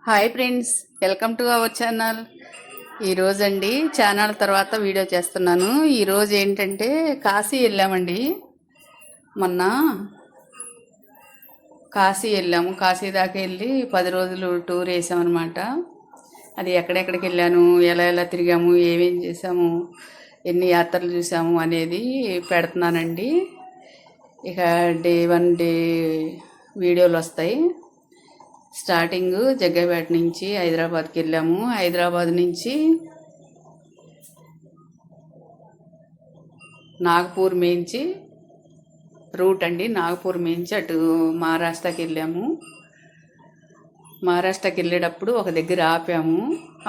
Hi friends, welcome to our channel. ఈరోజు అండి channel తర్వాత వీడియో చేస్తున్నాను. ఈరోజు ఏంటంటే కాశీ వెళ్ళామండి. మొన్న కాశీ వెళ్ళాము. కాశీ దాకా వెళ్ళి 10 రోజులు టూర్ వేసామన్నమాట. అది ఎక్కడెక్కడికి వెళ్ళాను, ఎలా ఎలా తిరిగాము, ఏమేం చేసాము, ఎన్ని యాత్రలు చూసాము అనేది పెడుతున్నానండి. ఇక డే 1 డే వీడియోలు వస్తాయి. స్టార్టింగ్ జగ్గైపేట నుంచి హైదరాబాద్కి వెళ్ళాము. హైదరాబాద్ నుంచి నాగపూర్ మేంచి రూట్ అండి. నాగపూర్ మేంచి అటు మహారాష్ట్రకి వెళ్ళాము. మహారాష్ట్రకి వెళ్ళేటప్పుడు ఒక దగ్గర ఆపాము.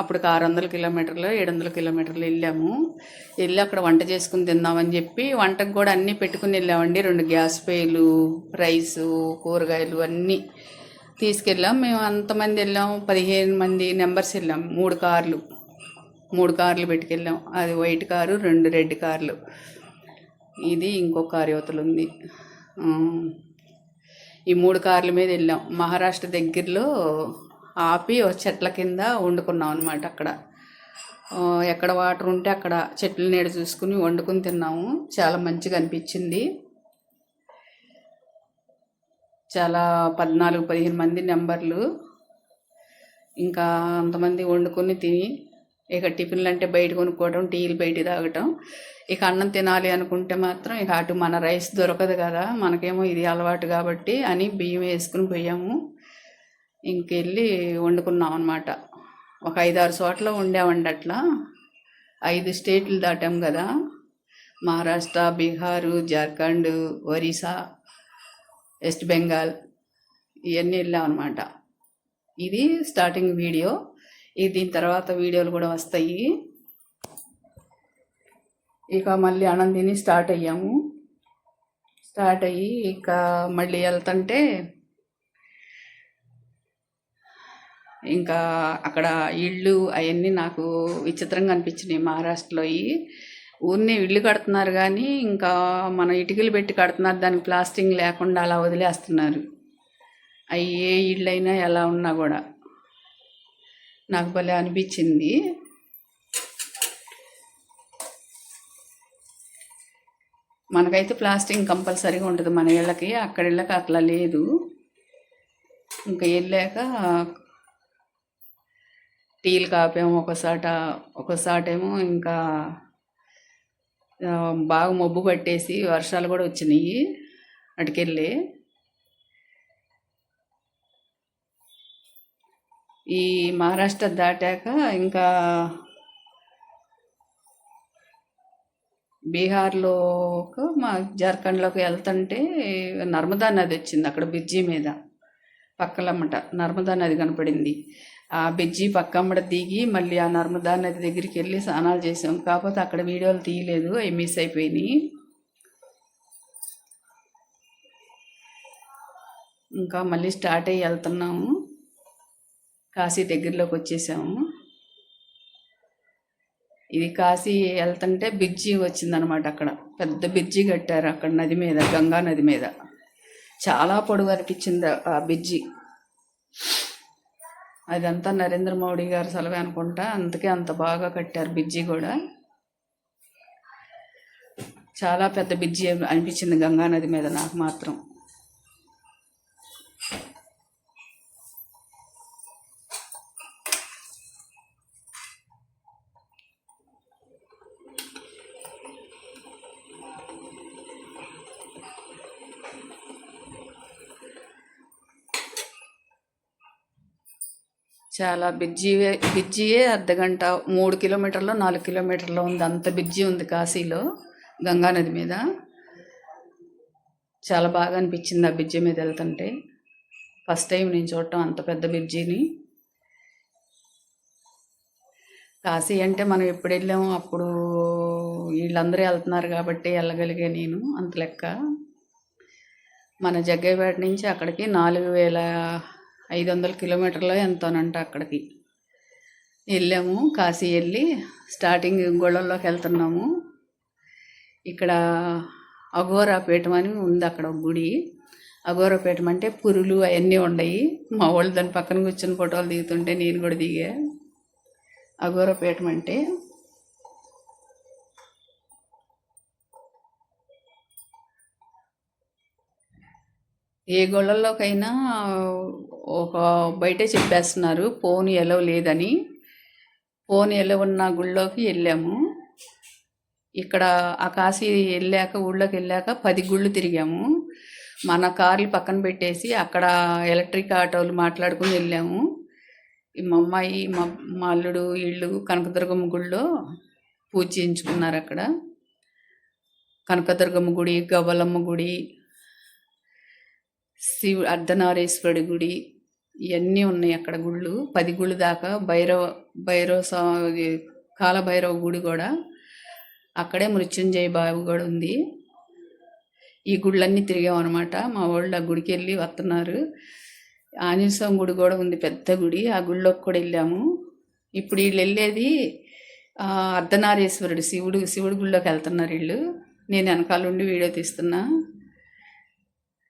అప్పుడు 600 కిలోమీటర్లు 700 కిలోమీటర్లు వెళ్ళాము. వెళ్ళి అక్కడ వంట చేసుకుని తిందామని చెప్పి వంటకు కూడా అన్నీ పెట్టుకుని వెళ్ళామండి. 2 గ్యాస్ పొయ్యిలు, రైసు, కూరగాయలు అన్నీ తీసుకెళ్ళాం. మేము అంతమంది వెళ్ళాం, 15 మంది నెంబర్స్ వెళ్ళాం. 3 కార్లు పెట్టుకెళ్ళాం. అది వైట్ కారు, 2 రెడ్ కార్లు, ఇది ఇంకో కారు యువతలు ఉంది. ఈ 3 కార్ల మీద వెళ్ళాం. మహారాష్ట్ర దగ్గరలో ఆపి ఒక చెట్ల కింద వండుకున్నాం అనమాట. అక్కడ ఎక్కడ వాటర్ ఉంటే అక్కడ చెట్ల నీడ చూసుకుని వండుకుని తిన్నాము. చాలా మంచిగా అనిపించింది. చాలా 14-15 మంది నెంబర్లు. ఇంకా అంతమంది వండుకొని తిని, ఇక టిఫిన్లు అంటే బయట కొనుక్కోవడం, టీలు బయట తాగటం. ఇక అన్నం తినాలి అనుకుంటే మాత్రం ఇక అటు మన రైస్ దొరకదు కదా, మనకేమో ఇది అలవాటు కాబట్టి అని బియ్యం వేసుకుని పోయాము. ఇంకెళ్ళి వండుకున్నాం అనమాట. ఒక 5-6 చోట్ల వండామండి. అట్లా 5 స్టేట్లు దాటాం కదా, మహారాష్ట్ర, బీహారు, జార్ఖండ్, ఒరిస్సా, వెస్ట్ బెంగాల్, ఇవన్నీ వెళ్ళాం అనమాట. ఇది స్టార్టింగ్ వీడియో. దీని తర్వాత వీడియోలు కూడా వస్తాయి. ఇక మళ్ళీ అన్నం తిని స్టార్ట్ అయ్యాము. స్టార్ట్ అయ్యి ఇక మళ్ళీ వెళ్తుంటే ఇంకా అక్కడ ఇళ్ళు అవన్నీ నాకు విచిత్రంగా అనిపించినాయి. మహారాష్ట్రలో ఊరినే ఇళ్ళు కడుతున్నారు కానీ ఇంకా మన ఇటుకలు పెట్టి కడుతున్నారు, దానికి ప్లాస్టింగ్ లేకుండా అలా వదిలేస్తున్నారు. అవి ఏ ఇళ్ళైనా ఎలా ఉన్నా కూడా నాకు భలే అనిపించింది. మనకైతే ప్లాస్టింగ్ కంపల్సరీగా ఉంటుంది మన ఇళ్ళకి, అక్కడ ఇళ్ళకి అట్లా లేదు. ఇంకా వెళ్ళాక టీలు కాపాము ఒకసాటేమో ఇంకా బాగా మబ్బు పట్టేసి వర్షాలు కూడా వచ్చినాయి అటుకెళ్ళి. ఈ మహారాష్ట్ర దాటాక ఇంకా బీహార్లో మా జార్ఖండ్లోకి వెళ్తుంటే నర్మదా నది వచ్చింది. అక్కడ బ్రిడ్జి మీద పక్కలమ్మట నర్మదా నది కనపడింది. ఆ బ్రిడ్జి పక్కమ్మట దిగి మళ్ళీ ఆ నర్మదా నది దగ్గరికి వెళ్ళి స్నానాలు చేసాం. కాకపోతే అక్కడ వీడియోలు తీయలేదు, అవి మిస్ అయిపోయినాయి. ఇంకా మళ్ళీ స్టార్ట్ అయ్యి వెళ్తున్నాము. కాశీ దగ్గరలోకి వచ్చేసాము. ఇది కాశీ వెళ్తుంటే బ్రిడ్జి వచ్చిందనమాట. అక్కడ పెద్ద బ్రిడ్జి కట్టారు అక్కడ నది మీద, గంగా నది మీద. చాలా పొడవు అనిపించింది ఆ బ్రిడ్జి. అదంతా నరేంద్ర మోడీ గారు సెలవే అనుకుంటా, అందుకే అంత బాగా కట్టారు బ్రిడ్జి కూడా. చాలా పెద్ద బ్రిడ్జి అనిపించింది గంగా నది మీద నాకు మాత్రం. చాలా బ్రిడ్జియే అర్ధగంట, 3 కిలోమీటర్లు 4 కిలోమీటర్లు ఉంది. అంత బ్రిడ్జి ఉంది కాశీలో గంగానది మీద. చాలా బాగా అనిపించింది ఆ బ్రిడ్జి మీద వెళ్తుంటే. ఫస్ట్ టైం నేను చూడటం అంత పెద్ద బ్రిడ్జిని. కాశీ అంటే మనం ఎప్పుడు వెళ్ళాము, అప్పుడు వీళ్ళందరూ వెళ్తున్నారు కాబట్టి వెళ్ళగలిగే నేను అంత లెక్క. మన జగ్గైపేట నుంచి అక్కడికి 4500 కిలోమీటర్లో ఎంతోనంట అక్కడికి వెళ్ళాము. కాశీ వెళ్ళి స్టార్టింగ్ గొళ్ళల్లోకి వెళ్తున్నాము. ఇక్కడ అఘోరా పీఠం అని ఉంది అక్కడ ఒక గుడి. అఘోరపీఠం అంటే పురులు అవన్నీ ఉన్నాయి. మా వాళ్ళు దాని పక్కన కూర్చొని ఫోటోలు దిగుతుంటే నేను కూడా దిగా. అఘోరపీఠం అంటే ఏ గుళ్ళల్లోకైనా ఒక బయటే చెప్పేస్తున్నారు ఫోన్ ఎలో లేదని. ఫోన్ ఎలో ఉన్న గుళ్ళోకి వెళ్ళాము. ఇక్కడ ఆ కాశీ వెళ్ళాక ఊళ్ళోకి వెళ్ళాక 10 గుళ్ళు తిరిగాము. మన కార్లు పక్కన పెట్టేసి అక్కడ ఎలక్ట్రిక్ ఆటోలు మాట్లాడుకుని వెళ్ళాము. మా అమ్మాయి మా అల్లుడు వీళ్ళు కనకదుర్గమ్మ గుడిలో పూజ చేయించుకున్నారు. అక్కడ కనకదుర్గమ్మ గుడి, గవ్వలమ్మ గుడి, అర్ధనారీశ్వరుడి గుడి ఇవన్నీ ఉన్నాయి అక్కడ గుళ్ళు. 10 గుళ్ళు దాకా. భైరవ కాలభైరవ గుడి కూడా అక్కడే. మృత్యుంజయ బావి కూడా ఉంది. ఈ గుళ్ళన్నీ తిరిగామన్నమాట. మా వాళ్ళు ఆ గుడికి వెళ్ళి వస్తున్నారు. ఆంజనేయ స్వామి గుడి కూడా ఉంది, పెద్ద గుడి. ఆ గుళ్ళోకి కూడా వెళ్ళాము. ఇప్పుడు వీళ్ళు వెళ్ళేది అర్ధనారీశ్వరుడు శివుడి గుళ్ళోకి వెళ్తున్నారు వీళ్ళు. నేను వెనకాల ఉండి వీడియో తీస్తున్నా.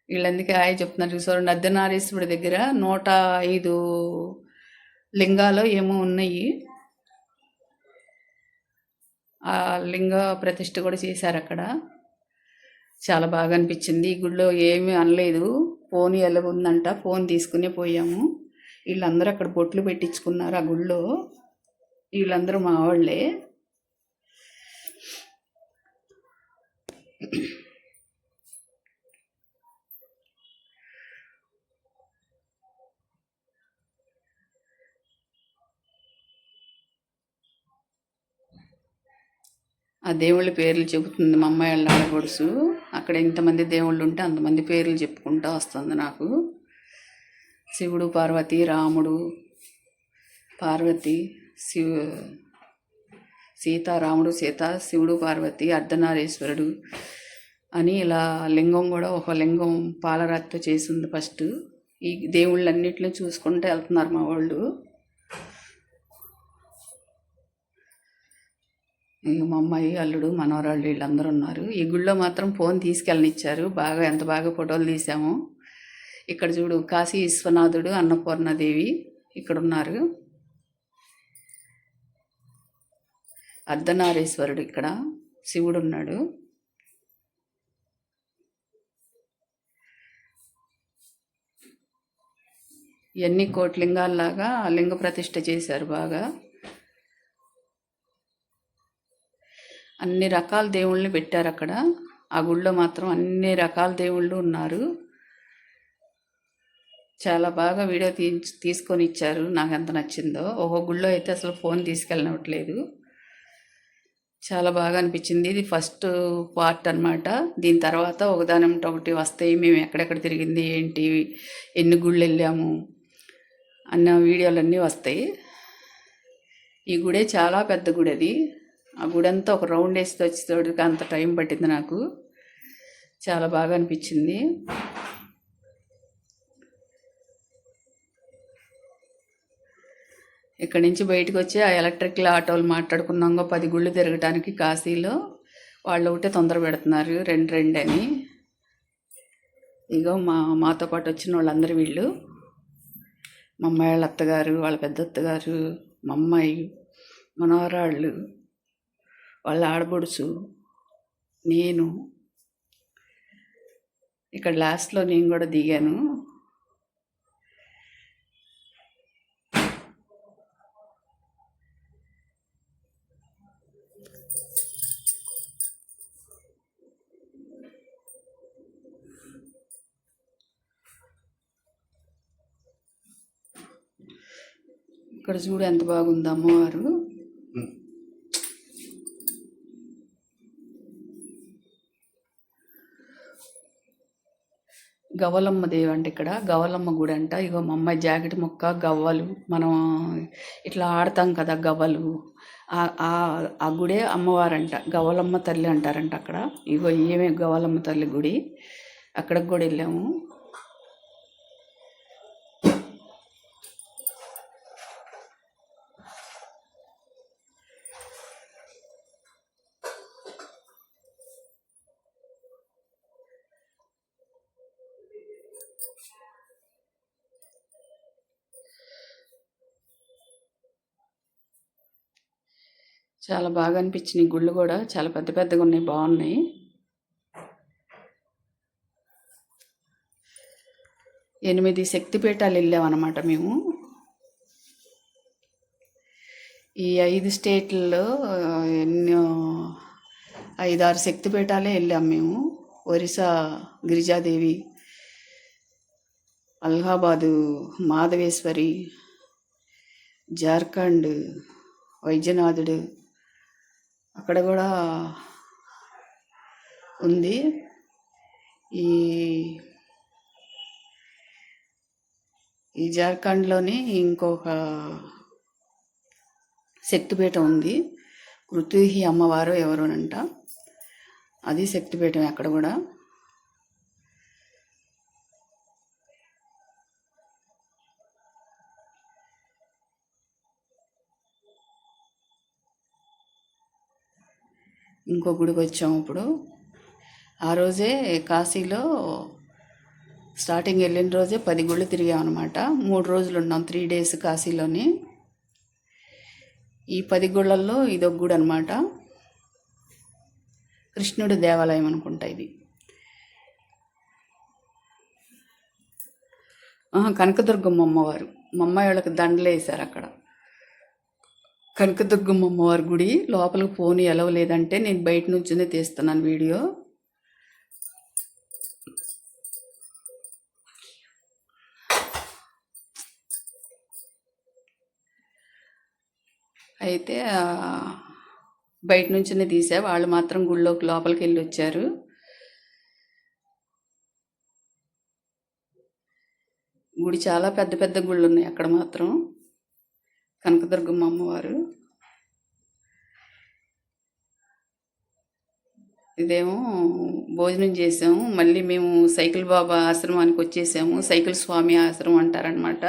వీళ్ళందుకే హాయ్ చెప్తున్నారు. చూడండి, అర్ధనారీశ్వరుడి దగ్గర 105 లింగాలు ఏమో ఉన్నాయి. ఆ లింగ ప్రతిష్ఠ కూడా చేశారు అక్కడ. చాలా బాగా అనిపించింది. ఈ గుడిలో ఏమీ అనలేదు. ఫోన్ ఎలా ఉందంట, ఫోన్ తీసుకునే పోయాము. వీళ్ళందరూ అక్కడ బొట్లు పెట్టించుకున్నారు ఆ గుళ్ళో. వీళ్ళందరూ మా వాళ్ళే. ఆ దేవుళ్ళ పేర్లు చెబుతుంది మా అమ్మాయి వాళ్ళ ఆడపడుచు. అక్కడ ఎంతమంది దేవుళ్ళు ఉంటే అంతమంది పేర్లు చెప్పుకుంటూ వస్తుంది నాకు. శివుడు, పార్వతి, రాముడు, పార్వతి, రాముడు, సీత, శివుడు, పార్వతి, అర్ధనారీశ్వరుడు అని ఇలా లింగం కూడా ఒక లింగం పాలరాతితో చేసింది ఫస్ట్. ఈ దేవుళ్ళన్నిటిని చూసుకుంటూ వెళ్తున్నారు మా వాళ్ళు. మా అమ్మాయి, అల్లుడు, మనవరాళ్ళు వీళ్ళందరూ ఉన్నారు. ఈ గుళ్ళో మాత్రం ఫోన్ తీసుకెళ్ళనిచ్చారు. ఎంత బాగా ఫోటోలు తీసాము. ఇక్కడ చూడు, కాశీ విశ్వనాథుడు, అన్నపూర్ణాదేవి ఇక్కడ ఉన్నారు. అర్ధనారీశ్వరుడు ఇక్కడ శివుడు ఉన్నాడు. ఇవన్నీ కోట్లింగాల్లాగా లింగ ప్రతిష్ఠ చేశారు బాగా. అన్ని రకాల దేవుళ్ళని పెట్టారు అక్కడ. ఆ గుళ్ళో మాత్రం అన్ని రకాల దేవుళ్ళు ఉన్నారు. చాలా బాగా వీడియో తీసుకొని ఇచ్చారు. నాకు ఎంత నచ్చిందో. ఒక గుళ్ళో అయితే అసలు ఫోన్ తీసుకెళ్ళనట్లేదు. చాలా బాగా అనిపించింది. ఇది ఫస్ట్ పార్ట్ అనమాట. దీని తర్వాత ఒకటి వస్తాయి. మేము ఎక్కడెక్కడ తిరిగింది ఏంటి, ఎన్ని గుళ్ళు వెళ్ళాము అన్న వీడియోలన్నీ వస్తాయి. ఈ గుడే చాలా పెద్ద గుడి. అది ఆ గుడి అంతా ఒక రౌండ్ వేసి వచ్చేటోడికి అంత టైం పట్టింది నాకు. చాలా బాగా అనిపించింది. ఇక్కడి నుంచి బయటకు వచ్చి ఆ ఎలక్ట్రికల్ ఆటోలు మాట్లాడుకున్నాంగో 10 గుళ్ళు తిరగటానికి కాశీలో. వాళ్ళు ఒకటే తొందర పెడుతున్నారు, రెండు అని. ఇగో మాతో పాటు వచ్చిన వాళ్ళందరూ వీళ్ళు. మా అమ్మాయి వాళ్ళ అత్తగారు, వాళ్ళ పెద్ద అత్తగారు, మా అమ్మాయి, మనవరాళ్ళు, వాళ్ళ ఆడబొడుచు, నేను. ఇక్కడ లాస్ట్లో నేను కూడా దిగాను. ఇక్కడ చూడు ఎంత బాగుంది అమ్మవారు. గవ్వలమ్మ దేవి అంటే ఇక్కడ గవ్వలమ్మ గుడి అంట. ఇగో మా అమ్మాయి జాకెట్ ముక్క, గవ్వలు, మనం ఇట్లా ఆడతాం కదా గవ్వలు, ఆ గుడే అమ్మవారంట. గవ్వలమ్మ తల్లి అంటారంట అక్కడ. ఇగో ఏమే గవ్వలమ్మ తల్లి గుడి. అక్కడికి కూడా వెళ్ళాము. చాలా బాగా అనిపించినాయి. గుళ్ళు కూడా చాలా పెద్ద పెద్దగా ఉన్నాయి, బాగున్నాయి. 8 శక్తిపీఠాలు వెళ్ళామన్నమాట మేము. ఈ 5 స్టేట్లలో ఎన్నో 5-6 శక్తిపీఠాలే వెళ్ళాం మేము. ఒరిస్సా గిరిజాదేవి, అలహాబాదు మాధవేశ్వరి, జార్ఖండ్ వైద్యనాథుడు అక్కడ కూడా ఉంది. ఈ ఈ జార్ఖండ్లోని ఇంకొక శక్తిపీఠం ఉంది, కృతుహి అమ్మవారు ఎవరోనంట, అది శక్తిపీఠం అక్కడ కూడా. ఇంకో గుడికి వచ్చాము ఇప్పుడు. ఆ రోజే కాశీలో స్టార్టింగ్ వెళ్ళిన రోజే 10 గుళ్ళు తిరిగామన్నమాట. 3 రోజులు ఉన్నాం, 3 days కాశీలోని. ఈ 10 గుళ్ళల్లో ఇదొక గుడి అనమాట. కృష్ణుడి దేవాలయం అనుకుంటా ఇది. కనకదుర్గమ్మ అమ్మవారు, మా అమ్మాయి వాళ్ళకి దండలు వేశారు అక్కడ. కనకదుర్గమ్మ అమ్మవారి గుడి లోపలికి పోనీ ఎలవలేదంటే నేను బయట నుంచినే తీస్తున్నాను వీడియో. అయితే బయట నుంచినే తీసా, వాళ్ళు మాత్రం గుళ్ళోకి లోపలికి వెళ్ళి వచ్చారు. గుడి చాలా పెద్ద పెద్ద గుళ్ళు ఉన్నాయి అక్కడ మాత్రం. కనకదుర్గమ్మ అమ్మవారు. ఇదేమో భోజనం చేసాము, మళ్ళీ మేము సైకిల్ బాబా ఆశ్రమానికి వచ్చేసాము. సైకిల్ స్వామి ఆశ్రమం అంటారనమాట.